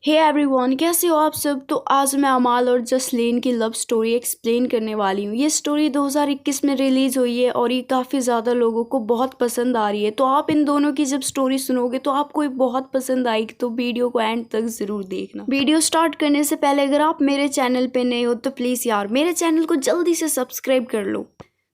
Hey everyone, कैसे हो आप सब। तो आज मैं अमाल और जसलीन की लव स्टोरी एक्सप्लेन करने वाली हूँ। ये स्टोरी 2021 में रिलीज हुई है और ये काफ़ी ज़्यादा लोगों को बहुत पसंद आ रही है। तो आप इन दोनों की जब स्टोरी सुनोगे तो आपको ये बहुत पसंद आएगी, तो वीडियो को एंड तक ज़रूर देखना। वीडियो स्टार्ट करने से पहले अगर आप मेरे चैनल पे नए हो तो प्लीज़ यार मेरे चैनल को जल्दी से सब्सक्राइब कर लो।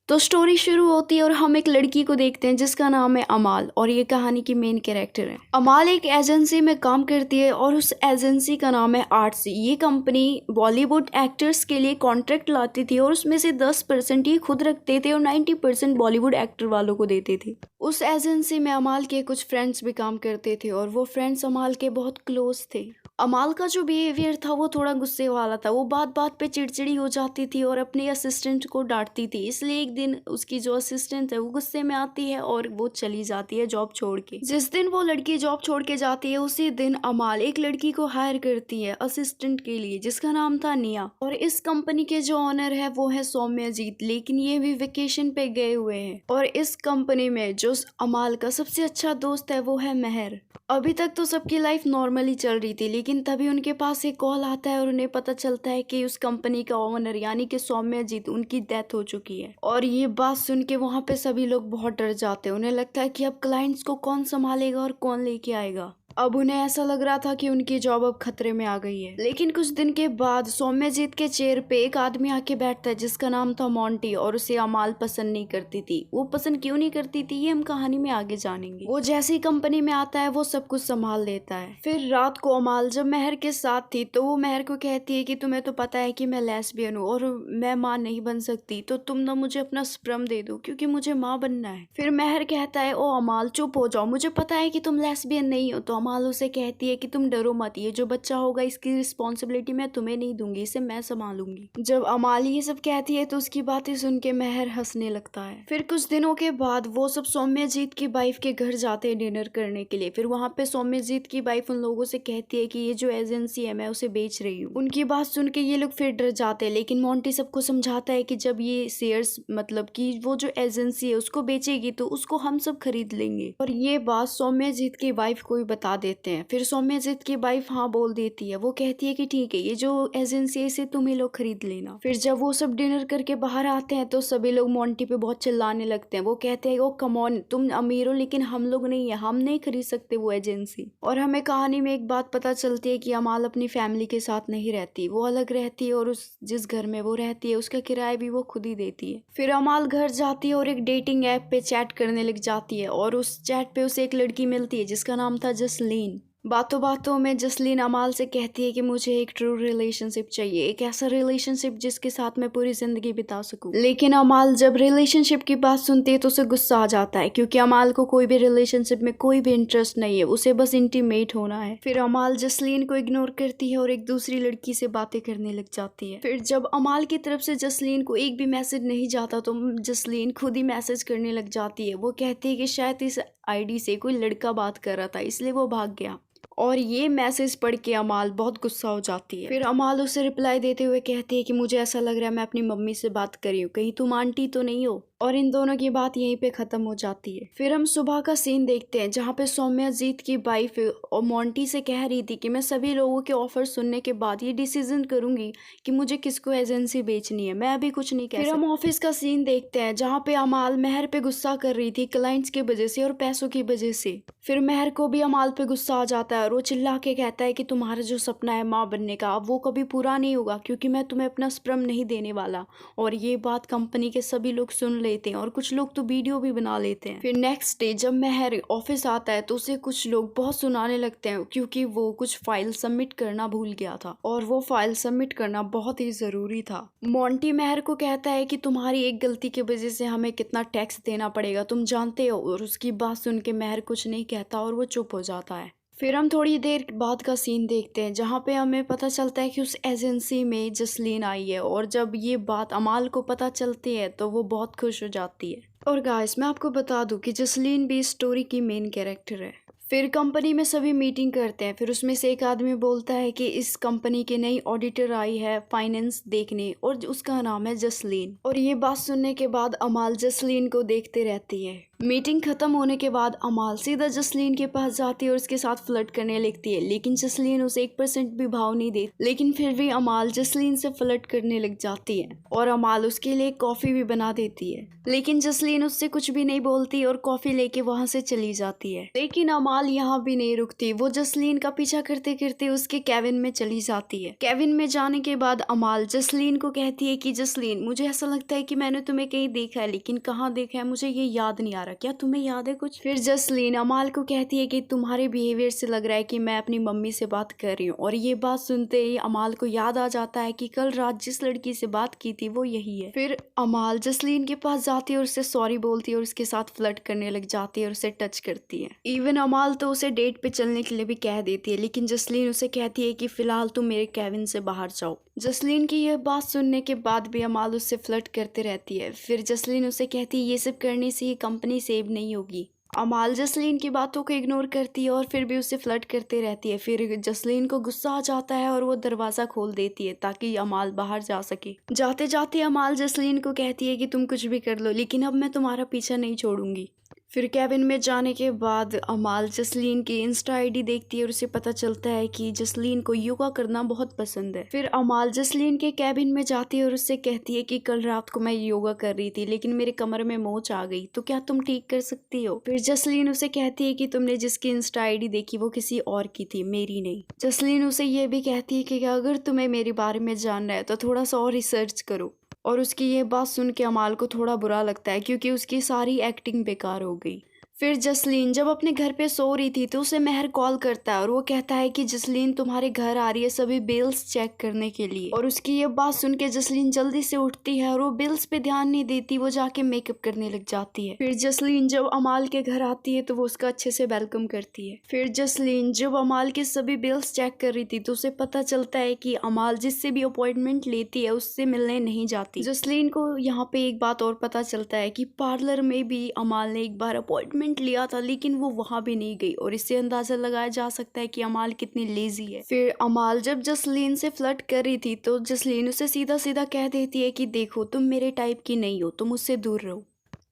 तो स्टोरी शुरू होती है और हम एक लड़की को देखते हैं जिसका नाम है अमाल और ये कहानी की मेन कैरेक्टर है। अमाल एक एजेंसी में काम करती है और उस एजेंसी का नाम है आर्ट्स। ये कंपनी बॉलीवुड एक्टर्स के लिए कॉन्ट्रैक्ट लाती थी और उसमें से 10% ये खुद रखते थे और 90% बॉलीवुड एक्टर वालों को देते थे। उस एजेंसी में अमाल के कुछ फ्रेंड्स भी काम करते थे और वो फ्रेंड्स अमाल के बहुत क्लोज थे। अमाल का जो बिहेवियर था वो थोड़ा गुस्से वाला था। वो बात बात पे चिड़चिड़ी हो जाती थी और अपने असिस्टेंट को डांटती थी। इसलिए एक दिन उसकी जो असिस्टेंट है वो गुस्से में आती है और वो चली जाती है जॉब छोड़ के। जिस दिन वो लड़की जॉब छोड़ के जाती है उसी दिन अमाल एक लड़की को हायर करती है असिस्टेंट के लिए, जिसका नाम था निया। और इस कंपनी के जो ऑनर है वो है सौम्यजीत, लेकिन ये भी वेकेशन पे गए हुए हैं। और इस कंपनी में जो अमाल का सबसे अच्छा दोस्त है वो है मेहर। अभी तक तो सबकी लाइफ नॉर्मली चल रही थी, लेकिन तभी उनके पास एक कॉल आता है और उन्हें पता चलता है कि उस कंपनी का ओनर यानी कि सौम्यजीत, उनकी डेथ हो चुकी है। और ये बात सुन के वहाँ पे सभी लोग बहुत डर जाते हैं। उन्हें लगता है कि अब क्लाइंट्स को कौन संभालेगा और कौन लेके आएगा। अब उन्हें ऐसा लग रहा था कि उनकी जॉब अब खतरे में आ गई है। लेकिन कुछ दिन के बाद सौम्यजीत के चेयर पे एक आदमी आके बैठता है जिसका नाम था मोंटी, और उसे अमाल पसंद नहीं करती थी। वो पसंद क्यों नहीं करती थी ये हम कहानी में आगे जानेंगे। वो जैसे ही कंपनी में आता है वो सब कुछ संभाल लेता है। फिर रात को अमाल जब मेहर के साथ थी तो वो मेहर को कहती है कि तुम्हें तो पता है कि मैं लेस्बियन हूँ और मैं माँ नहीं बन सकती, तो तुम ना मुझे अपना स्पर्म दे दो क्योंकि मुझे माँ बनना है। फिर मेहर कहता है ओ अमाल चुप हो जाओ, मुझे पता है कि तुम लेस्बियन नहीं हो। तो अमाल उसे कहती है कि तुम डरो मत, ये जो बच्चा होगा इसकी रिस्पॉन्सिबिलिटी मैं तुम्हें नहीं दूंगी, इसे मैं संभालूंगी। जब अमाल ये सब कहती है तो उसकी बातें सुन के मेहर हंसने लगता है। फिर कुछ दिनों के बाद वो सब सौम्यजीत की वाइफ के घर जाते हैं डिनर करने के लिए। फिर वहाँ पे सौम्यजीत की वाइफ उन लोगों से कहती है कि ये जो एजेंसी है मैं उसे बेच रही हूँ। उनकी बात सुन के ये लोग फिर डर जाते हैं, लेकिन मोंटी सबको समझाता है कि जब ये शेयर्स मतलब कि वो जो एजेंसी है उसको बेचेगी तो उसको हम सब खरीद लेंगे। और ये बात सौम्यजीत की वाइफ को भी बता देते हैं। फिर सौम्यजीत की वाइफ हाँ बोल देती है। वो कहती है कि ठीक है, ये जो एजेंसी है इसे तुम ही लोग खरीद लेना। फिर जब वो सब डिनर करके बाहर आते हैं तो सभी लोग मोंटी पे बहुत चिल्लाने लगते हैं। वो कहते हैं ओ कम ऑन, तुम अमीर हो लेकिन हम लोग नहीं है, हम नहीं खरीद सकते वो एजेंसी। और हमें कहानी में एक बात पता चलती है कि अमाल अपनी फैमिली के साथ नहीं रहती, वो अलग रहती है और उस जिस घर में वो रहती है उसका किराया भी वो खुद ही देती है। फिर अमाल घर जाती है और एक डेटिंग ऐप पे चैट करने लग जाती है और उस चैट पे उसे एक लड़की मिलती है जिसका नाम था जसलीन। बातों बातों में जसलीन अमाल से कहती है कि मुझे एक ट्रू रिलेशनशिप चाहिए, एक ऐसा रिलेशनशिप जिसके साथ मैं पूरी जिंदगी बिता सकूं। लेकिन अमाल जब रिलेशनशिप की बात सुनती है तो उसे गुस्सा आ जाता है, क्योंकि अमाल को कोई भी रिलेशनशिप में कोई भी इंटरेस्ट नहीं है, उसे बस इंटीमेट होना है। फिर अमाल जसलीन को इग्नोर करती है और एक दूसरी लड़की से बातें करने लग जाती है। फिर जब अमाल की तरफ से जसलीन को एक भी मैसेज नहीं जाता तो जसलीन खुद ही मैसेज करने लग जाती है। वो कहती है कि शायद इस आईडी से कोई लड़का बात कर रहा था इसलिए वो भाग गया। और ये मैसेज पढ़ के अमाल बहुत गुस्सा हो जाती है। फिर अमाल उसे रिप्लाई देते हुए कहती है कि मुझे ऐसा लग रहा है मैं अपनी मम्मी से बात कर रही हूँ, कहीं तुम आंटी तो नहीं हो। और इन दोनों की बात यहीं पे खत्म हो जाती है। फिर हम सुबह का सीन देखते हैं जहाँ पे सौम्यजीत की वाइफ और मोंटी से कह रही थी कि मैं सभी लोगों के ऑफर सुनने के बाद ये डिसीजन करूंगी कि मुझे किसको एजेंसी बेचनी है, मैं अभी कुछ नहीं कह सकती। फिर हम ऑफिस का सीन देखते हैं जहाँ पे अमाल मेहर पे गुस्सा कर रही थी क्लाइंट्स की वजह से और पैसों की वजह से। फिर मेहर को भी अमाल पे गुस्सा आ जाता है और वो चिल्ला के कहता है कि तुम्हारा जो सपना है माँ बनने का अब वो कभी पूरा नहीं होगा, क्योंकि मैं तुम्हें अपना स्पर्म नहीं देने वाला। और ये बात कंपनी के सभी लोग सुन लेते हैं और कुछ लोग तो वीडियो भी बना लेते हैं। फिर नेक्स्ट डे जब मेहर ऑफिस आता है तो उसे कुछ लोग बहुत सुनाने लगते हैं, क्योंकि वो कुछ फाइल सबमिट करना भूल गया था और वो फाइल सबमिट करना बहुत ही जरूरी था। मोंटी मेहर को कहता है कि तुम्हारी एक गलती की वजह से हमें कितना टैक्स देना पड़ेगा तुम जानते हो। और उसकी बात सुन के मेहर कुछ नहीं कहता और वो चुप हो जाता है। फिर हम थोड़ी देर बाद का सीन देखते हैं जहाँ पे हमें पता चलता है कि उस एजेंसी में जसलीन आई है। और जब ये बात अमाल को पता चलती है तो वो बहुत खुश हो जाती है। और गाइस मैं आपको बता दूं कि जसलीन भी इस स्टोरी की मेन कैरेक्टर है। फिर कंपनी में सभी मीटिंग करते हैं। फिर उसमें से एक आदमी बोलता है कि इस कंपनी की नई ऑडिटर आई है फाइनेंस देखने और उसका नाम है जसलीन। और ये बात सुनने के बाद अमाल जसलीन को देखते रहती है। मीटिंग खत्म होने के बाद अमाल सीधा जसलीन के पास जाती है और उसके साथ फ्लर्ट करने लगती है, लेकिन जसलीन उसे 1% भी भाव नहीं देती। लेकिन फिर भी अमाल जसलीन से फ्लर्ट करने लग जाती है और अमाल उसके लिए कॉफी भी बना देती है, लेकिन जसलीन उससे कुछ भी नहीं बोलती और कॉफी लेके वहां से चली जाती है। लेकिन अमाल यहाँ भी नहीं रुकती, वो जसलीन का पीछा करते करते उसके केबिन में चली जाती है। केबिन में जाने के बाद अमाल जसलीन को कहती है कि जसलीन, मुझे ऐसा लगता है कि मैंने तुम्हें कहीं देखा है, लेकिन कहाँ देखा है मुझे ये याद नहीं आ रहा, क्या तुम्हें याद है कुछ? फिर जसलीन अमाल को कहती है कि तुम्हारे बिहेवियर से लग रहा है कि मैं अपनी मम्मी से बात कर रही हूँ। और ये बात सुनते ही अमाल को याद आ जाता है कि कल रात जिस लड़की से बात की थी वो यही है। फिर अमाल जसलीन के पास जाती है और उससे सॉरी बोलती है और उसके साथ फ्लर्ट करने लग जाती है और उसे टच करती है। इवन अमाल तो उसे डेट पे चलने के लिए भी कह देती है, लेकिन जसलीन उसे कहती है कि फिलहाल तुम मेरे केबिन से बाहर जाओ। जसलीन की यह बात सुनने के बाद भी अमाल उससे फ्लर्ट करते रहती है। फिर जसलीन उसे कहती है ये सब करने से ये कंपनी सेव नहीं होगी। अमाल जसलीन की बातों को इग्नोर करती है और फिर भी उससे फ्लर्ट करते रहती है। फिर जसलीन को गुस्सा आ जाता है और वो दरवाज़ा खोल देती है ताकि अमाल बाहर जा सके। जाते जाते अमाल जसलीन को कहती है कि तुम कुछ भी कर लो, लेकिन अब मैं तुम्हारा पीछा नहीं छोड़ूंगी। फिर केबिन में जाने के बाद अमाल जसलीन की इंस्टा आईडी देखती है और उसे पता चलता है कि जसलीन को योगा करना बहुत पसंद है। फिर अमाल जसलीन के केबिन में जाती है और उससे कहती है कि कल रात को मैं योगा कर रही थी, लेकिन मेरे कमर में मोच आ गई, तो क्या तुम ठीक कर सकती हो? फिर जसलीन उसे कहती है कि तुमने जिसकी इंस्टा आईडी देखी वो किसी और की थी, मेरी नहीं। जसलीन उसे ये भी कहती है कि अगर तुम्हें मेरे बारे में जानना है तो थोड़ा सा और रिसर्च करो। और उसकी ये बात सुन के अमाल को थोड़ा बुरा लगता है क्योंकि उसकी सारी एक्टिंग बेकार हो गई। फिर जसलीन जब अपने घर पे सो रही थी तो उसे महर कॉल करता है और वो कहता है कि जसलीन तुम्हारे घर आ रही है सभी बिल्स चेक करने के लिए। और उसकी ये बात सुन के जसलीन जल्दी से उठती है और वो बिल्स पे ध्यान नहीं देती, वो जाके मेकअप करने लग जाती है। फिर जसलीन जब अमाल के घर आती है तो वो उसका अच्छे से वेलकम करती है। फिर जसलीन जब अमाल के सभी बिल्स चेक कर रही थी तो उसे पता चलता है कि अमाल जिससे भी अपॉइंटमेंट लेती है उससे मिलने नहीं जाती। जसलीन को यहाँ पे एक बात और पता चलता है कि पार्लर में भी अमाल ने एक बार अपॉइंटमेंट लिया था, लेकिन वो वहां भी नहीं गई और इससे अंदाजा लगाया जा सकता है कि अमाल कितनी लेजी है। फिर अमाल जब जसलीन से फ्लर्ट कर रही थी तो जसलीन उसे सीधा सीधा कह देती है कि देखो तुम मेरे टाइप की नहीं हो, तुम मुझसे दूर रहो।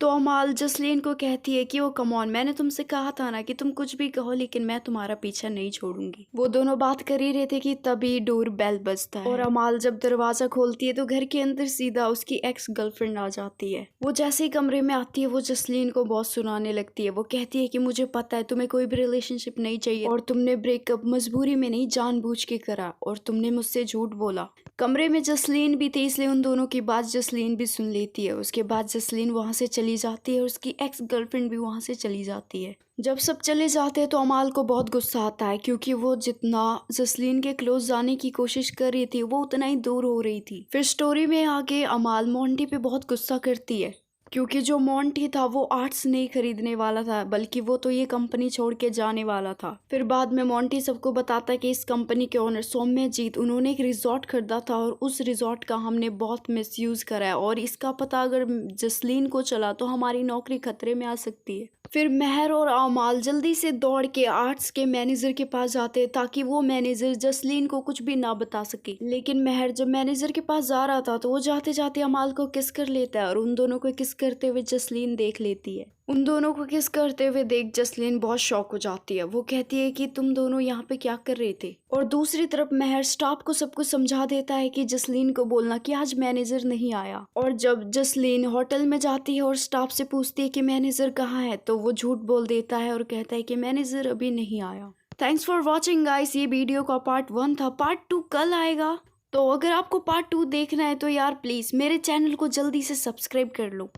तो अमाल जसलीन को कहती है कि वो कम ऑन, मैंने तुमसे कहा था ना कि तुम कुछ भी कहो लेकिन मैं तुम्हारा पीछा नहीं छोड़ूंगी। वो दोनों बात कर ही रहे थे कि तभी डोर बेल बजता है और अमाल जब दरवाजा खोलती है तो घर के अंदर सीधा उसकी एक्स गर्लफ्रेंड आ जाती है। वो जैसे ही कमरे में आती है वो जसलीन को बहुत सुनाने लगती है। वो कहती है कि मुझे पता है तुम्हें कोई भी रिलेशनशिप नहीं चाहिए और तुमने ब्रेकअप मजबूरी में नहीं जानबूझ के करा और तुमने मुझसे झूठ बोला। कमरे में जसलीन भी थी इसलिए उन दोनों की बात जसलीन भी सुन लेती है। उसके बाद जसलीन वहां से चली जाती है और उसकी एक्स गर्लफ्रेंड भी वहां से चली जाती है। जब सब चले जाते हैं तो अमाल को बहुत गुस्सा आता है क्योंकि वो जितना जसलीन के क्लोज जाने की कोशिश कर रही थी वो उतना ही दूर हो रही थी। फिर स्टोरी में आगे अमाल मोंटी पे बहुत गुस्सा करती है क्योंकि जो मोंटी था वो आर्ट्स नहीं खरीदने वाला था बल्कि वो तो ये कंपनी छोड़ के जाने वाला था। फिर बाद में मोंटी सबको बताता है कि इस कंपनी के ओनर सौम्यजीत, उन्होंने एक रिजॉर्ट खरीदा था और उस रिजॉर्ट का हमने बहुत मिसयूज करा है और इसका पता अगर जसलीन को चला तो हमारी नौकरी खतरे में आ सकती है। फिर महर और अमाल जल्दी से दौड़ के आर्ट्स के मैनेजर के पास जाते ताकि वो मैनेजर जसलीन को कुछ भी ना बता सके। लेकिन महर जब मैनेजर के पास जा रहा था तो वो जाते जाते अमाल को किस कर लेता है और उन दोनों को किस करते हुए जसलीन देख लेती है। उन दोनों को किस करते हुए देख जसलीन बहुत शॉक हो जाती है। वो कहती है कि तुम दोनों यहाँ पे क्या कर रहे थे। और दूसरी तरफ महर स्टाफ को सब कुछ समझा देता है कि जसलीन को बोलना कि आज मैनेजर नहीं आया। और जब जसलीन होटल में जाती है और स्टाफ से पूछती है कि मैनेजर कहाँ है तो वो झूठ बोल देता है और कहता है कि मैनेजर अभी नहीं आया। Thanks for watching guys. ये वीडियो का पार्ट 1 था, पार्ट 2 कल आएगा। तो अगर आपको पार्ट 2 देखना है तो यार प्लीज मेरे चैनल को जल्दी से सब्सक्राइब कर लो।